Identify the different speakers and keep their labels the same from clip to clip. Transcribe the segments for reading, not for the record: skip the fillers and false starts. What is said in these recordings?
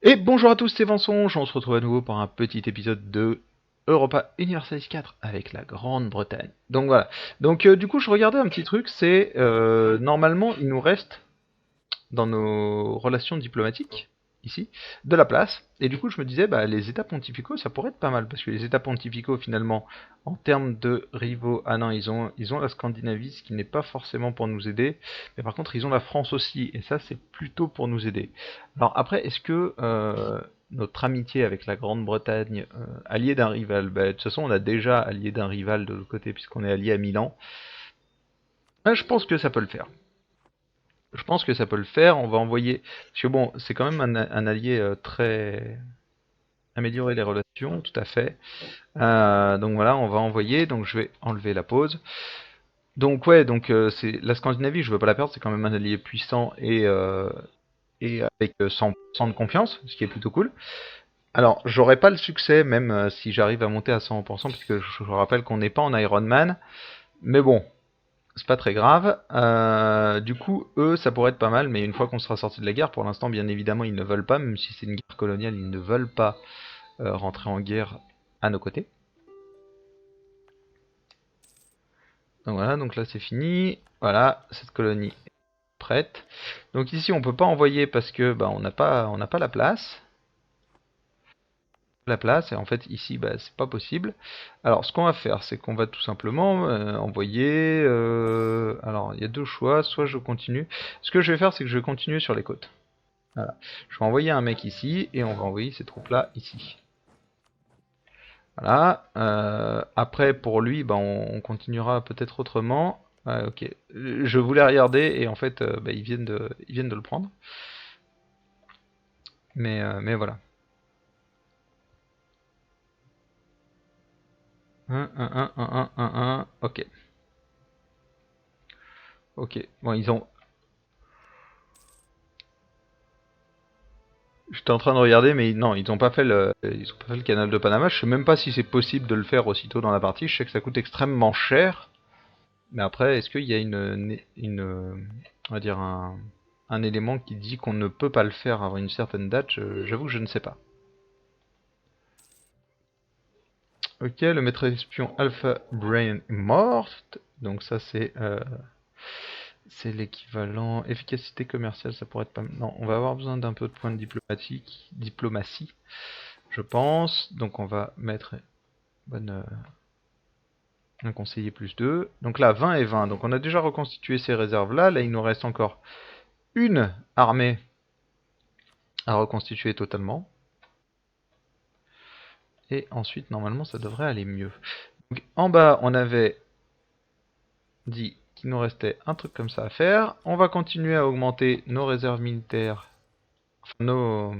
Speaker 1: Et bonjour à tous, c'est Vincent, on se retrouve à nouveau pour un petit épisode de Europa Universalis 4 avec la Grande-Bretagne. Donc voilà, du coup je regardais un petit truc, c'est normalement il nous reste dans nos relations diplomatiques, ici, de la place. Et du coup, je me disais, bah, les États pontificaux, ça pourrait être pas mal, parce que les États pontificaux, finalement, en termes de rivaux, ah non, ils ont la Scandinavie, ce qui n'est pas forcément pour nous aider, mais par contre, ils ont la France aussi, et ça, c'est plutôt pour nous aider. Alors après, est-ce que notre amitié avec la Grande-Bretagne, alliée d'un rival, bah, de toute façon, on a déjà allié d'un rival de l'autre côté, puisqu'on est allié à Milan, je pense que ça peut le faire. Je pense que ça peut le faire. On va envoyer. Parce que bon, c'est quand même un allié très. Améliorer les relations, tout à fait. Donc voilà, on va envoyer. Donc je vais enlever la pause. Donc ouais, c'est la Scandinavie, je veux pas la perdre. C'est quand même un allié puissant et avec 100% de confiance, ce qui est plutôt cool. Alors, j'aurai pas le succès, même si j'arrive à monter à 100%, puisque je rappelle qu'on n'est pas en Iron Man. Mais bon, c'est pas très grave. Du coup, eux, ça pourrait être pas mal, mais une fois qu'on sera sorti de la guerre, pour l'instant, bien évidemment, ils ne veulent pas, même si c'est une guerre coloniale, ils ne veulent pas rentrer en guerre à nos côtés. Donc voilà, donc là c'est fini. Voilà, cette colonie est prête. Donc ici, on peut pas envoyer parce que bah, on n'a pas la place, et en fait ici bah, c'est pas possible. Alors ce qu'on va faire, c'est qu'on va tout simplement envoyer, alors il y a deux choix, soit je continue, ce que je vais faire c'est que je vais continuer sur les côtes. Voilà. Je vais envoyer un mec ici et on va envoyer ces troupes là ici. Voilà. Après pour lui bah, on continuera peut-être autrement. Ok, je voulais regarder et en fait bah, ils viennent de le prendre, mais voilà. 1, 1, 1, 1, 1, 1, 1. Ok. Ok. Bon, ils ont. J'étais en train de regarder, mais non, ils ont pas fait le canal de Panama. Je sais même pas si c'est possible de le faire aussitôt dans la partie. Je sais que ça coûte extrêmement cher. Mais après, est-ce qu'il y a on va dire un élément qui dit qu'on ne peut pas le faire avant une certaine date? J'avoue que je ne sais pas. Ok, le maître espion Alpha Brain est mort. Donc ça c'est l'équivalent. Efficacité commerciale, ça pourrait être pas. Non, on va avoir besoin d'un peu de points de diplomatie, je pense. Donc on va mettre un conseiller plus 2. Donc là, 20 et 20. Donc on a déjà reconstitué ces réserves là. Là, il nous reste encore une armée à reconstituer totalement. Et ensuite, normalement, ça devrait aller mieux. Donc, en bas, on avait dit qu'il nous restait un truc comme ça à faire. On va continuer à augmenter nos réserves militaires, enfin,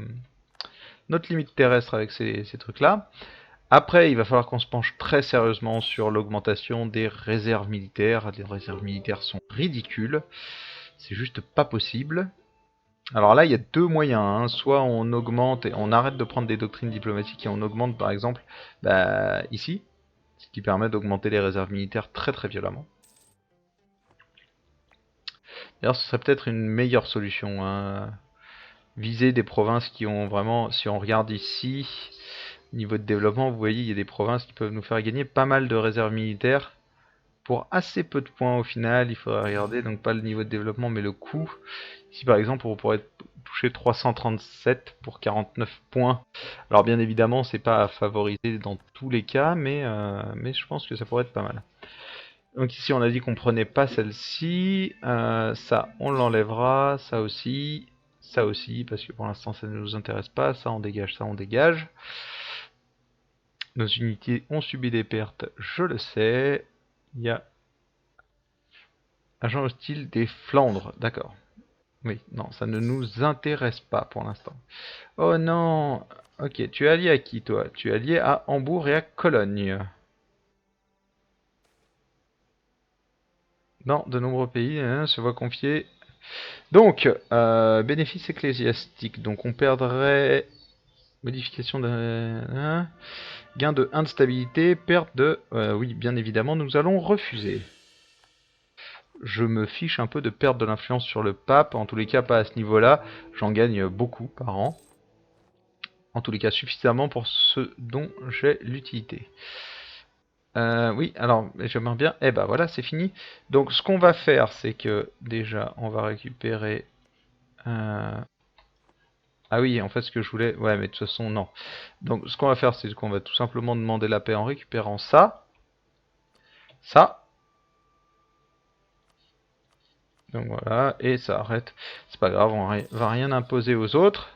Speaker 1: notre limite terrestre avec ces trucs-là. Après, il va falloir qu'on se penche très sérieusement sur l'augmentation des réserves militaires. Les réserves militaires sont ridicules. C'est juste pas possible. Alors là, il y a deux moyens, hein. Soit on augmente et on arrête de prendre des doctrines diplomatiques et on augmente par exemple bah, ici, ce qui permet d'augmenter les réserves militaires très très violemment. D'ailleurs, ce serait peut-être une meilleure solution, hein. Viser des provinces qui ont vraiment, si on regarde ici, niveau de développement, vous voyez, il y a des provinces qui peuvent nous faire gagner pas mal de réserves militaires pour assez peu de points au final. Il faudrait regarder, donc pas le niveau de développement, mais le coût. Ici, par exemple, on pourrait toucher 337 pour 49 points. Alors, bien évidemment, c'est pas à favoriser dans tous les cas, mais je pense que ça pourrait être pas mal. Donc ici, on a dit qu'on prenait pas celle-ci. Ça, on l'enlèvera. Ça aussi, parce que pour l'instant, ça ne nous intéresse pas. Ça, on dégage. Ça, on dégage. Nos unités ont subi des pertes, je le sais. Il y a agent hostile des Flandres, d'accord. Oui, non, ça ne nous intéresse pas pour l'instant. Oh non. Ok, tu es allié à qui toi? Tu es allié à Hambourg et à Cologne. Dans de nombreux pays hein, se voient confier. Donc, bénéfice ecclésiastique. Donc on perdrait modification de hein, gain de 1 de stabilité, perte de oui, bien évidemment, nous allons refuser. Je me fiche un peu de perdre de l'influence sur le pape, en tous les cas pas à ce niveau-là. J'en gagne beaucoup par an. En tous les cas, suffisamment pour ce dont j'ai l'utilité. Oui, alors j'aimerais bien. Eh ben voilà, c'est fini. Donc ce qu'on va faire, c'est que déjà, on va récupérer. Ah oui, en fait, ce que je voulais. Ouais, mais de toute façon, non. Donc ce qu'on va faire, c'est qu'on va tout simplement demander la paix en récupérant ça. Ça. Donc voilà, et ça arrête. C'est pas grave, on va rien imposer aux autres.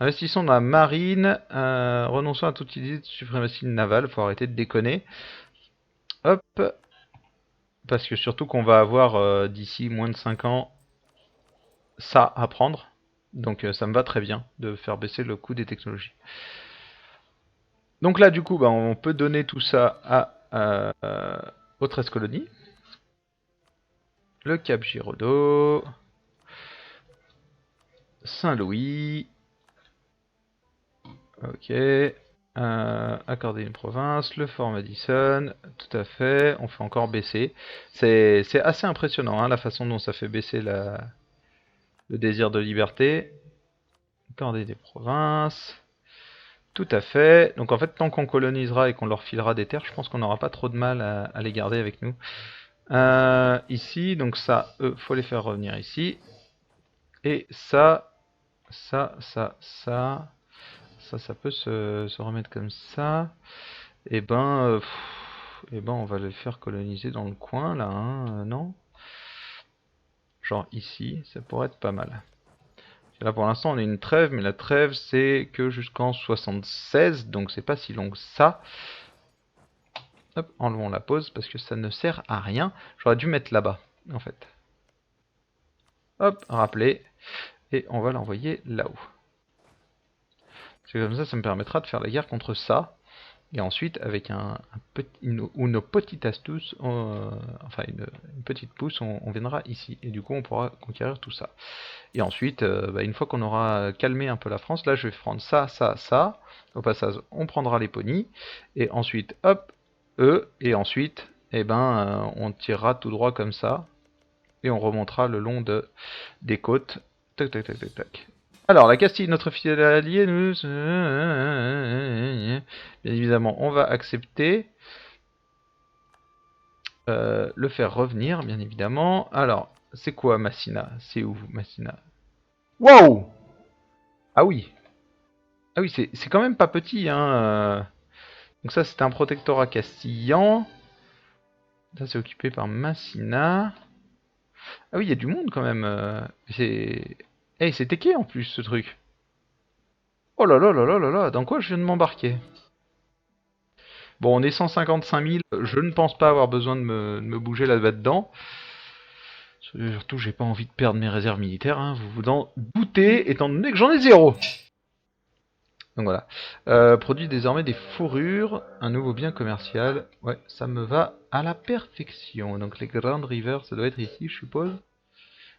Speaker 1: Investissons dans la marine. Renonçons à toute idée de suprématie navale. Faut arrêter de déconner. Hop. Parce que surtout qu'on va avoir d'ici moins de 5 ans ça à prendre. Donc ça me va très bien de faire baisser le coût des technologies. Donc là du coup bah, on peut donner tout ça aux 13 colonies. Le Cap Giraudeau. Saint-Louis. Ok. Accorder une province. Le Fort Madison. Tout à fait. On fait encore baisser. C'est assez impressionnant hein, la façon dont ça fait baisser le désir de liberté. Accorder des provinces. Tout à fait. Donc en fait, tant qu'on colonisera et qu'on leur filera des terres, je pense qu'on n'aura pas trop de mal à les garder avec nous. Ici, donc ça, faut les faire revenir ici. Et ça, ça peut se remettre comme ça. Et ben, on va les faire coloniser dans le coin là, hein, non? Genre ici, ça pourrait être pas mal. Là pour l'instant on a une trêve, mais la trêve c'est que jusqu'en 76, donc c'est pas si long que ça. Hop, enlevons la pause parce que ça ne sert à rien. J'aurais dû mettre là-bas en fait. Hop, rappeler. Et on va l'envoyer là-haut. C'est comme ça me permettra de faire la guerre contre ça. Et ensuite, avec une petite astuce, enfin une petite pousse, on viendra ici. Et du coup, on pourra conquérir tout ça. Et ensuite, bah, une fois qu'on aura calmé un peu la France, là, je vais prendre ça, ça, ça. Au passage, on prendra les ponies. Et ensuite, hop, eux. Et ensuite, eh ben, on tirera tout droit comme ça. Et on remontera le long des côtes. Tac, tac, tac, tac, tac. Alors, la Castille, notre fidèle allié, nous... Bien évidemment, on va accepter. Le faire revenir, bien évidemment. Alors, c'est quoi Massina? C'est où Massina? Wow! Ah oui. Ah oui, c'est quand même pas petit, hein. Donc ça, c'était un protectorat castillan. Ça, c'est occupé par Massina. Ah oui, il y a du monde quand même. C'est... Hey, c'est teké en plus, ce truc. Oh là là là là là là, dans quoi je viens de m'embarquer? Bon, on est 155 000, je ne pense pas avoir besoin de me bouger là-dedans. Surtout, j'ai pas envie de perdre mes réserves militaires, hein, vous vous en doutez, étant donné que j'en ai zéro. Donc voilà. Produit désormais des fourrures, un nouveau bien commercial. Ouais, ça me va à la perfection. Donc les Grand River, ça doit être ici, je suppose.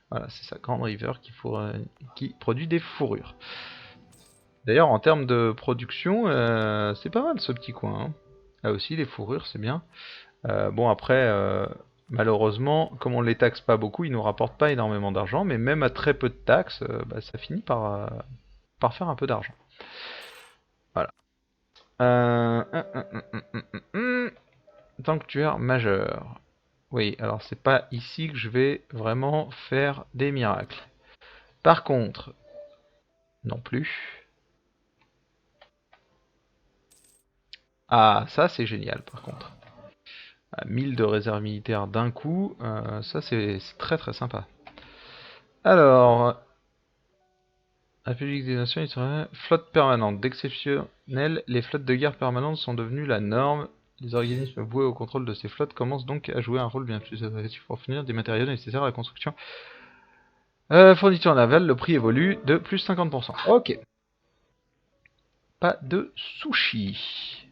Speaker 1: Voilà, c'est ça, Grand River qui produit des fourrures. D'ailleurs, en termes de production, c'est pas mal ce petit coin. Hein. Là aussi, les fourrures, c'est bien. Bon, après, malheureusement, comme on les taxe pas beaucoup, ils nous rapportent pas énormément d'argent. Mais même à très peu de taxes, bah, ça finit par faire un peu d'argent. Voilà. Sanctuaire majeur. Oui, alors c'est pas ici que je vais vraiment faire des miracles. Par contre, non plus. Ah, ça c'est génial par contre. 1000 de réserve militaire d'un coup, ça c'est très très sympa. Alors, République des Nations, flotte permanente. D'exceptionnel, les flottes de guerre permanentes sont devenues la norme. Les organismes voués au contrôle de ces flottes commencent donc à jouer un rôle bien plus agressif pour fournir des matériaux nécessaires à la construction. Fourniture navale, le prix évolue de plus 50%. Ok. Pas de sushi.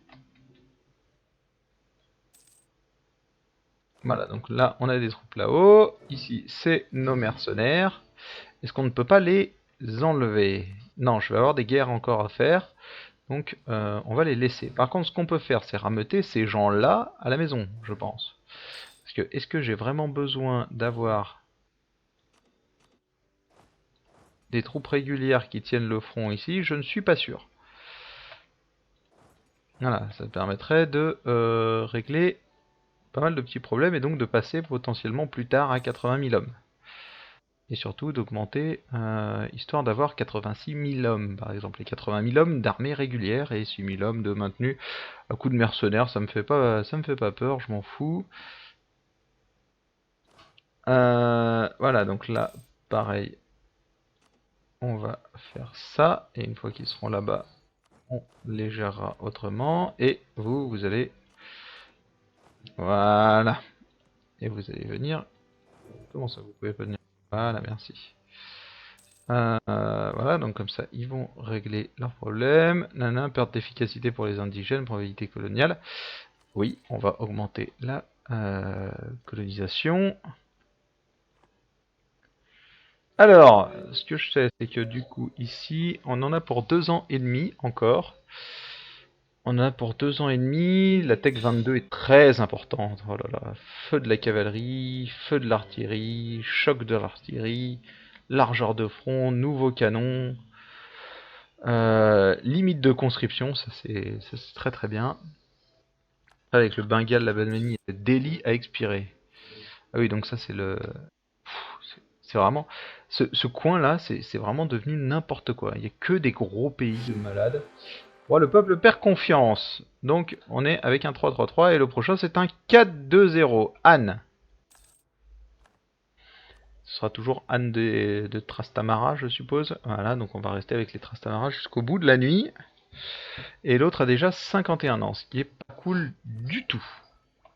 Speaker 1: Voilà, donc là, on a des troupes là-haut. Ici, c'est nos mercenaires. Est-ce qu'on ne peut pas les enlever? Non, je vais avoir des guerres encore à faire. Donc, on va les laisser. Par contre, ce qu'on peut faire, c'est rameuter ces gens-là à la maison, je pense. Parce que, est-ce que j'ai vraiment besoin d'avoir des troupes régulières qui tiennent le front ici? Je ne suis pas sûr. Voilà, ça permettrait de régler pas mal de petits problèmes et donc de passer potentiellement plus tard à 80 000 hommes. Et surtout d'augmenter, histoire d'avoir 86 000 hommes, par exemple, et 80 000 hommes d'armée régulière et 6 000 hommes de maintenu. À coup de mercenaires, ça me fait pas peur, je m'en fous. Voilà, donc là, pareil, on va faire ça, et une fois qu'ils seront là-bas, on les gérera autrement, et vous allez, voilà, et vous allez venir, comment ça vous pouvez pas venir? Voilà, merci. Voilà, donc comme ça, ils vont régler leurs problèmes. Nana, perte d'efficacité pour les indigènes, probabilité coloniale. Oui, on va augmenter la colonisation. Alors, ce que je sais, c'est que du coup, ici, on en a pour 2 ans et demi encore. On en a pour 2 ans et demi. La Tech 22 est très importante. Oh là là. Feu de la cavalerie, feu de l'artillerie, choc de l'artillerie, largeur de front, nouveau canon. Limite de conscription, ça c'est très très bien. Avec le Bengale, la Balmanie, le délit à expirer. Ah oui, donc ça c'est le... C'est vraiment... Ce coin-là, c'est vraiment devenu n'importe quoi. Il n'y a que des gros pays de malades. Bon, le peuple perd confiance. Donc on est avec un 3-3-3 et le prochain c'est un 4-2-0. Anne. Ce sera toujours Anne de Trastamara, je suppose. Voilà, donc on va rester avec les Trastamara jusqu'au bout de la nuit. Et l'autre a déjà 51 ans, ce qui est pas cool du tout.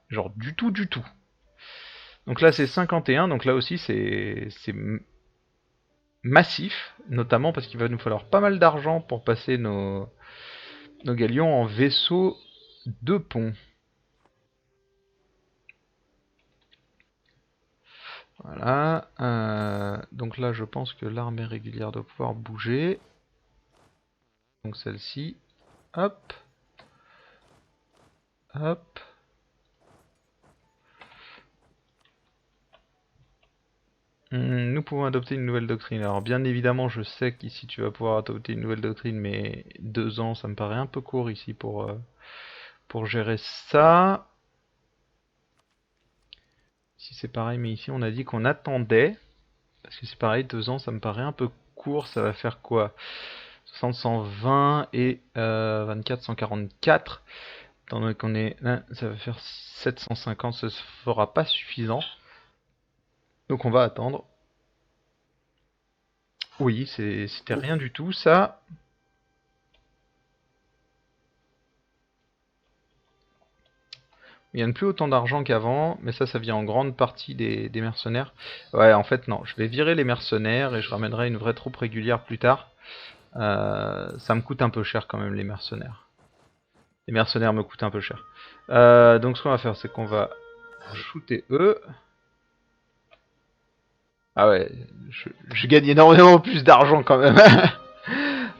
Speaker 1: Genre du tout, du tout. Donc là c'est 51, donc là aussi c'est massif, notamment parce qu'il va nous falloir pas mal d'argent pour passer nos galions en vaisseau de pont. Voilà. Donc là je pense que l'armée régulière doit pouvoir bouger. Donc celle-ci. Hop. Hop. Nous pouvons adopter une nouvelle doctrine. Alors bien évidemment, je sais qu'ici tu vas pouvoir adopter une nouvelle doctrine, mais 2 ans, ça me paraît un peu court ici pour gérer ça. Si c'est pareil, mais ici on a dit qu'on attendait. Parce que c'est pareil, 2 ans, ça me paraît un peu court. Ça va faire quoi? 60, 120 et 24, 144. Étant donné qu'on est là, ça va faire 750, ça ne fera pas suffisant. Donc on va attendre. Oui, c'était rien du tout, ça. Il gagne plus autant d'argent qu'avant, mais ça vient en grande partie des mercenaires. Ouais, en fait, non, je vais virer les mercenaires et je ramènerai une vraie troupe régulière plus tard. Ça me coûte un peu cher quand même, les mercenaires. Les mercenaires me coûtent un peu cher. Donc ce qu'on va faire, c'est qu'on va shooter eux. Ah ouais, je gagne énormément plus d'argent quand même.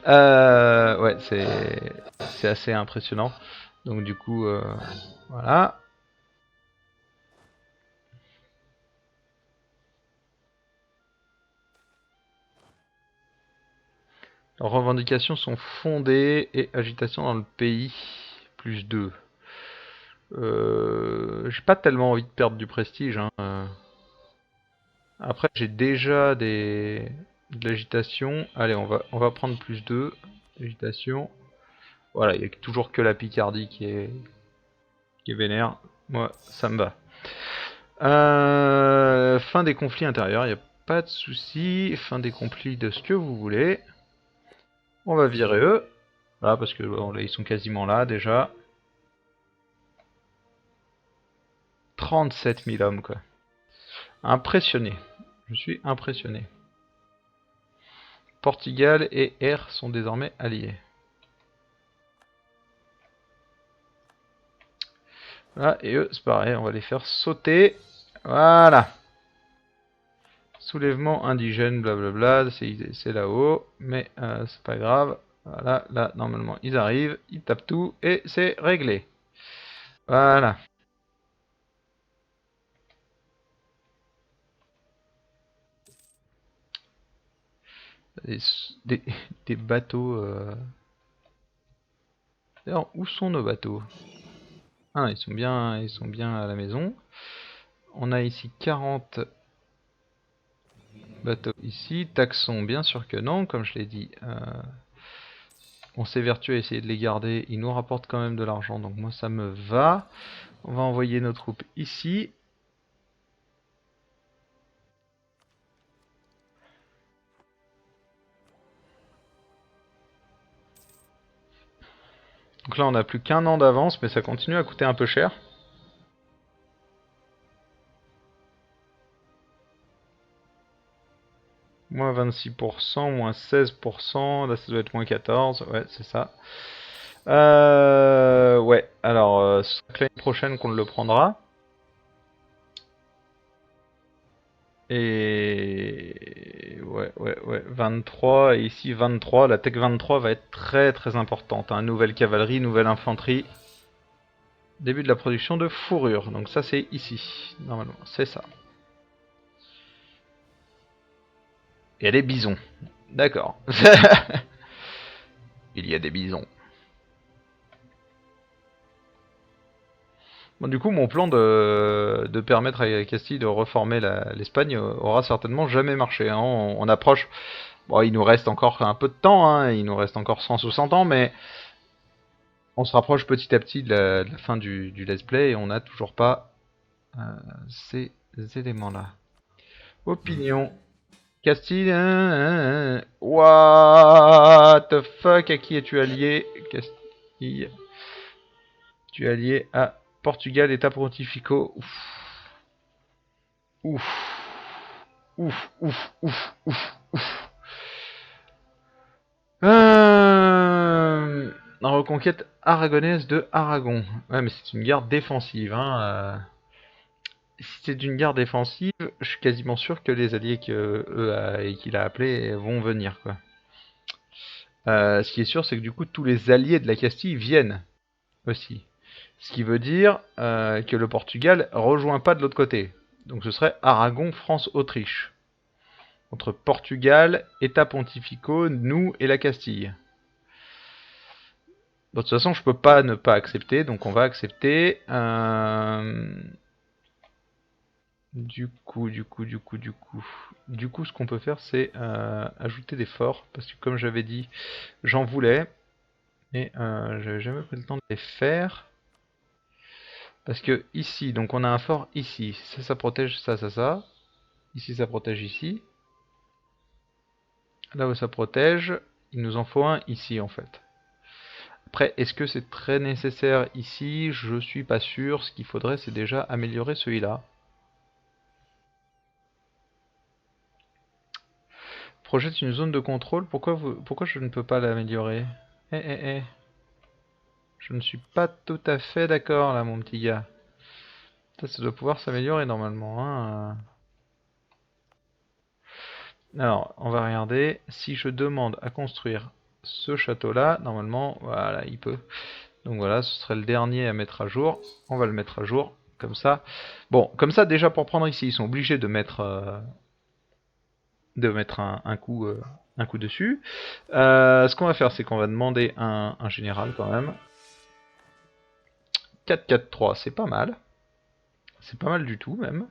Speaker 1: Ouais, c'est assez impressionnant. Donc du coup, voilà. Leurs revendications sont fondées et agitation dans le pays, plus 2. J'ai pas tellement envie de perdre du prestige. Hein. Après, j'ai déjà de l'agitation. Allez, on va prendre plus 2. Agitation. Voilà, il n'y a toujours que la Picardie qui est vénère. Moi, ça me va. Fin des conflits intérieurs, il n'y a pas de souci. Fin des conflits de ce que vous voulez. On va virer eux. Voilà, parce que bon, là, ils sont quasiment là déjà. 37 000 hommes, quoi. Impressionné. Je suis impressionné. Portugal et R sont désormais alliés. Voilà, et eux, c'est pareil, on va les faire sauter. Voilà. Soulèvement indigène, blablabla, c'est là-haut, mais c'est pas grave. Voilà, là, normalement, ils arrivent, ils tapent tout, et c'est réglé. Voilà. Des, des, des bateaux... D'ailleurs, où sont nos bateaux? Ah, ils sont bien à la maison. On a ici 40 bateaux ici. Taxons, bien sûr que non, comme je l'ai dit. On s'évertue à essayer de les garder. Ils nous rapportent quand même de l'argent, donc moi ça me va. On va envoyer nos troupes ici. Donc là on a plus qu'un an d'avance, mais ça continue à coûter un peu cher. Moins 26%, moins 16%, là ça doit être moins 14%, ouais c'est ça. Ouais, alors c'est l'année prochaine qu'on le prendra. Et ouais, 23, et ici 23, la Tech 23 va être très très importante, hein. Nouvelle cavalerie, nouvelle infanterie. Début de la production de fourrure, donc ça c'est ici, normalement, c'est ça. Et elle est bison. D'accord. Il y a des bisons. Bon, du coup, mon plan de permettre à Castille de reformer l'Espagne aura certainement jamais marché, hein. On approche. Bon, il nous reste encore un peu de temps, hein. Il nous reste encore 160 ans, mais on se rapproche petit à petit de la fin du let's play et on n'a toujours pas euh, ces éléments-là. Opinion. Castille. What the fuck, à qui es-tu allié? Castille. Tu es allié à Portugal, État pontificaux. Ouf. Ouf. Ouf, ouf, ouf, ouf, ouf. La reconquête aragonaise de Aragon. Ouais, mais c'est une guerre défensive, hein. Si c'est une guerre défensive, je suis quasiment sûr que les alliés qu'il a appelés vont venir, quoi. Ce qui est sûr, c'est que du coup, tous les alliés de la Castille viennent aussi. Ce qui veut dire que le Portugal rejoint pas de l'autre côté. Donc ce serait Aragon, France, Autriche. Entre Portugal, États pontificaux, nous et la Castille. Bon, de toute façon, je peux pas ne pas accepter, donc on va accepter. Du coup, ce qu'on peut faire, c'est ajouter des forts, parce que comme j'avais dit, j'en voulais, et j'avais jamais pris le temps de les faire. Parce que ici, donc on a un fort ici, ça protège ça, ça. Ici, ça protège ici. Là où ça protège, il nous en faut un ici en fait. Après, est-ce que c'est très nécessaire ici? Je suis pas sûr. Ce qu'il faudrait, c'est déjà améliorer celui-là. Projette une zone de contrôle. Pourquoi je ne peux pas l'améliorer? Eh. Je ne suis pas tout à fait d'accord là, mon petit gars. Ça doit pouvoir s'améliorer normalement, hein. Alors, on va regarder. Si je demande à construire ce château-là, normalement, voilà, il peut. Donc voilà, ce serait le dernier à mettre à jour. On va le mettre à jour, comme ça. Bon, comme ça, déjà pour prendre ici, ils sont obligés de mettre un coup dessus. Ce qu'on va faire, c'est qu'on va demander un général quand même. 4-4-3, c'est pas mal. C'est pas mal du tout même.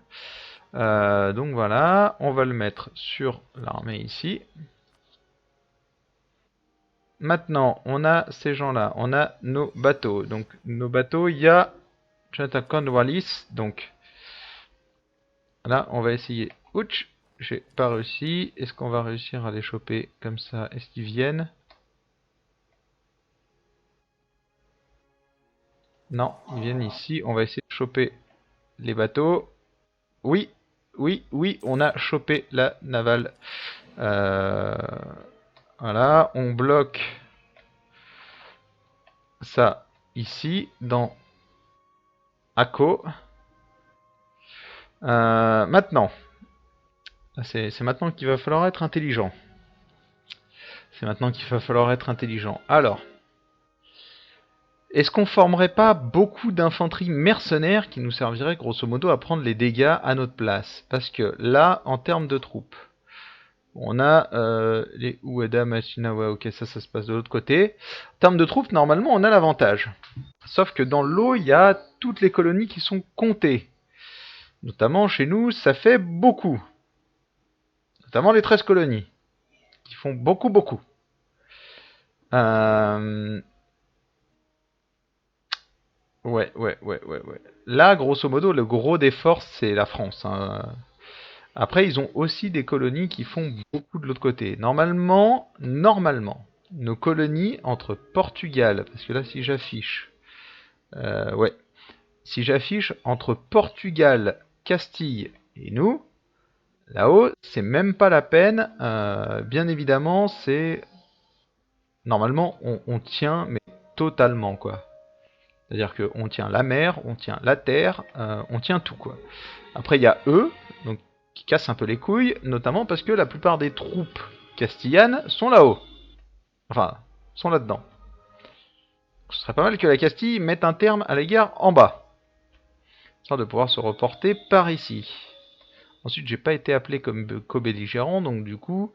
Speaker 1: Donc voilà, on va le mettre sur l'armée ici. Maintenant, on a ces gens-là, on a nos bateaux. Donc nos bateaux, il y a Jonathan Cornwallis. Donc là, on va essayer. Ouch, j'ai pas réussi. Est-ce qu'on va réussir à les choper comme ça? Est-ce qu'ils viennent? Non, ils viennent ici. On va essayer de choper les bateaux. Oui, on a chopé la navale. Voilà, on bloque ça ici, dans Akko. Maintenant, c'est maintenant qu'il va falloir être intelligent. C'est maintenant qu'il va falloir être intelligent. Alors, est-ce qu'on formerait pas beaucoup d'infanterie mercenaires qui nous servirait grosso modo à prendre les dégâts à notre place? Parce que là, en termes de troupes, On a les Ueda Machina, ouais, ok, ça se passe de l'autre côté. En termes de troupes, normalement, on a l'avantage. Sauf que dans l'eau, il y a toutes les colonies qui sont comptées. Notamment chez nous, ça fait beaucoup. Notamment les 13 colonies, qui font beaucoup, beaucoup. Euh... Ouais. Là, grosso modo, le gros des forces, c'est la France. Hein. Après, ils ont aussi des colonies qui font beaucoup de l'autre côté. Normalement, nos colonies entre Portugal, parce que là, si j'affiche, ouais, si j'affiche entre Portugal, Castille et nous, là-haut, c'est même pas la peine. Bien évidemment, c'est normalement, on tient, mais totalement, quoi. C'est-à-dire qu'on tient la mer, on tient la terre, on tient tout, quoi. Après, il y a eux, donc, qui cassent un peu les couilles, notamment parce que la plupart des troupes castillanes sont là-haut. Enfin, sont là-dedans. Ce serait pas mal que la Castille mette un terme à l'égard en bas, histoire de pouvoir se reporter par ici. Ensuite, j'ai pas été appelé comme co-belligérant, donc du coup...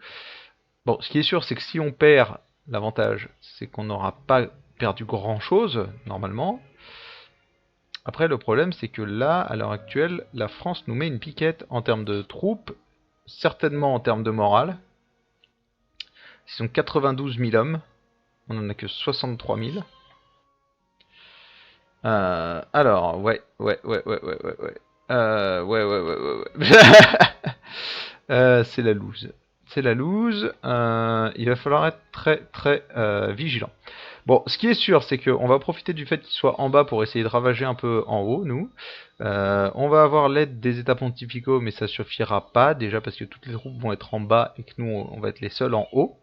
Speaker 1: Bon, ce qui est sûr, c'est que si on perd, l'avantage, c'est qu'on n'aura pas perdu grand-chose, normalement. Après, le problème, c'est que là, à l'heure actuelle, la France nous met une piquette en termes de troupes, certainement en termes de morale. Ils sont 92 000 hommes, on n'en a que 63 000. Alors, ouais. C'est la loose. C'est la loose. Il va falloir être très vigilant. Bon, ce qui est sûr, c'est qu'on va profiter du fait qu'il soit en bas pour essayer de ravager un peu en haut, nous. On va avoir l'aide des états pontificaux, mais ça suffira pas, déjà parce que toutes les troupes vont être en bas et que nous, on va être les seuls en haut.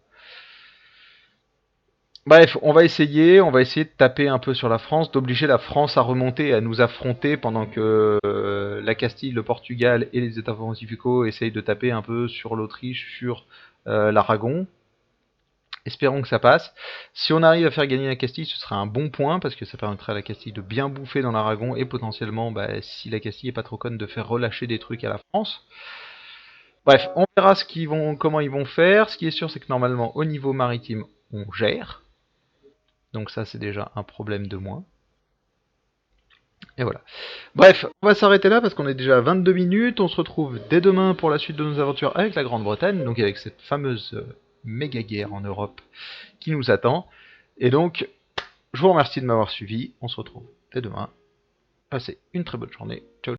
Speaker 1: Bref, on va essayer de taper un peu sur la France, d'obliger la France à remonter et à nous affronter pendant que la Castille, le Portugal et les États pontificaux essayent de taper un peu sur l'Autriche, sur l'Aragon. Espérons que ça passe. Si on arrive à faire gagner la Castille, ce sera un bon point, parce que ça permettra à la Castille de bien bouffer dans l'Aragon, et potentiellement, si la Castille est pas trop conne, de faire relâcher des trucs à la France. Bref, on verra comment ils vont faire. Ce qui est sûr, c'est que normalement, au niveau maritime, on gère. Donc ça, c'est déjà un problème de moins. Et voilà. Bref, on va s'arrêter là parce qu'on est déjà à 22 minutes. On se retrouve dès demain pour la suite de nos aventures avec la Grande-Bretagne, donc avec cette fameuse méga guerre en Europe qui nous attend. Et donc, je vous remercie de m'avoir suivi. On se retrouve dès demain. Passez une très bonne journée. Ciao.